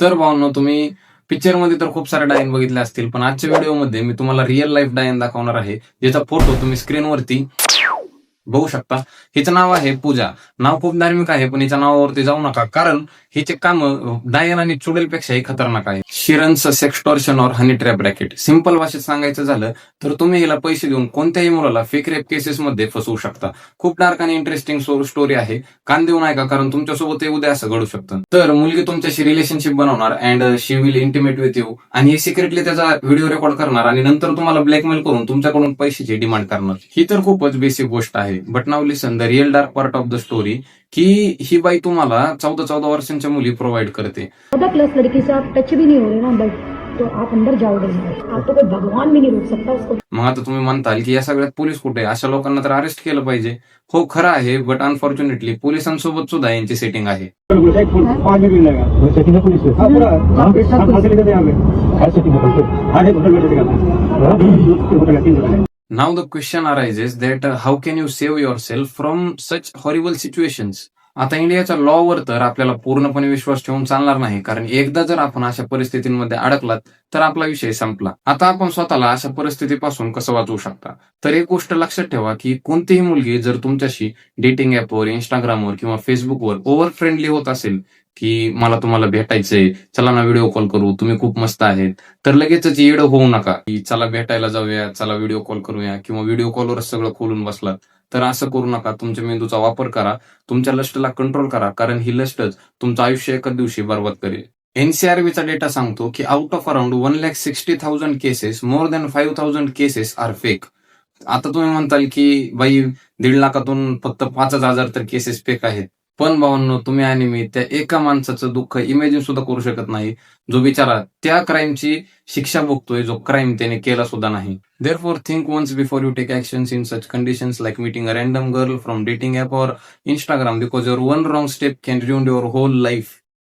तर भावांनो, तुम्ही पिक्चर मध्ये तर खूप सारे डायन बघितले असतील, पण आजच्या व्हिडिओमध्ये मी तुम्हाला रिअल लाईफ डायन दाखवणार आहे, ज्याचा फोटो तुम्ही स्क्रीनवरती बघू शकता. हिचं नाव आहे पूजा. नाव खूप धार्मिक आहे, पण हिच्या नावावरती जाऊ नका, कारण हिचे काम डायन आणि चुडेलपेक्षाही खतरनाक आहे. शिरन्स सेक्सटॉर्शन और हनी ट्रॅप रॅकेट. सिंपल भाषेत सांगायचं झालं तर तुम्ही हिला पैसे देऊन कोणत्याही मुलाला फेक रेप केसेस मध्ये फसवू शकता. खूप डार्क आणि इंटरेस्टिंग स्टोरी आहे. कान देऊ नका, कारण तुमच्यासोबत उद्या असं घडू शकतं. तर मुलगी तुमच्याशी रिलेशनशिप बनवणार and she will intimate with you, आणि हे सिक्रेटली त्याचा व्हिडिओ रेकॉर्ड करणार आणि नंतर तुम्हाला ब्लॅकमेल करून तुमच्याकडून पैशाची डिमांड करणार. ही तर खूपच बेसिक गोष्ट आहे. But now listen the real dark part of the story, की ही बाई तुम्हाला 14-14 वर्षांच्या मुली प्रोव्हाइड करते. 14+ लड़की से आप टच भी नहीं हो रहे ना, बट तो आप अंदर जाओगे, आपको कोई भगवान भी नहीं रोक सकता उसको. मग आता तुम्ही म्हणताल की या सगळ्यात पोलीस कुठे आहे? अशा लोकांना तर अरेस्ट केलं पाहिजे. हो, खरं आहे, बट अनफॉर्च्युनेटली पोलिसांसोबत सुद्धा यांची सेटिंग आहे. Now the question arises that how can you save yourself from such horrible situations? आता इंडियाच्या लॉवर तर आपल्याला पूर्णपणे विश्वास ठेवून चालणार नाही, कारण एकदा जर आपण अशा परिस्थितींमध्ये अडकलात तर आपला विषय संपला. आता आपण स्वतःला अशा परिस्थितीपासून कसं वाचवू शकता? तर एक गोष्ट लक्षात ठेवा की कोणतीही मुलगी जर तुमच्याशी डेटिंग ऍपवर, इंस्टाग्रामवर किंवा फेसबुकवर ओव्हर फ्रेंडली होत असेल, की मला तुम्हाला भेटायचंय, चला ना व्हिडिओ कॉल करू, तुम्ही खूप मस्त आहेत, तर लगेचच येडं होऊ नका की चला भेटायला जाऊया, चला व्हिडिओ कॉल करूया, किंवा व्हिडिओ कॉलवरच सगळं खोलून बसलात. तर असं करू नका. तुमच्या मेंदूचा वापर करा, तुमच्या लस्टला कंट्रोल करा, कारण ही लस्टच तुमचं आयुष्य एका दिवशी बरबाद करेल. एनसीआरबीचा डेटा सांगतो की out of around 1,60,000 cases, more than 5,000 cases are fake. आता तुम्ही म्हणताल की बाई 1.5 लाखातून फक्त 5,000 तर केसेस फेक आहेत. पण भावांनो, तुम्ही आणि मी त्या एका माणसाचं दुःख इमॅजिन सुद्धा करू शकत नाही, जो बिचारा त्या क्राईमची शिक्षा भोगतोय, जो क्राईम त्याने केला सुद्धा नाही. Therefore, think once before you take actions in such conditions like meeting a random girl from dating app or Instagram, because your one wrong step can ruin your whole life.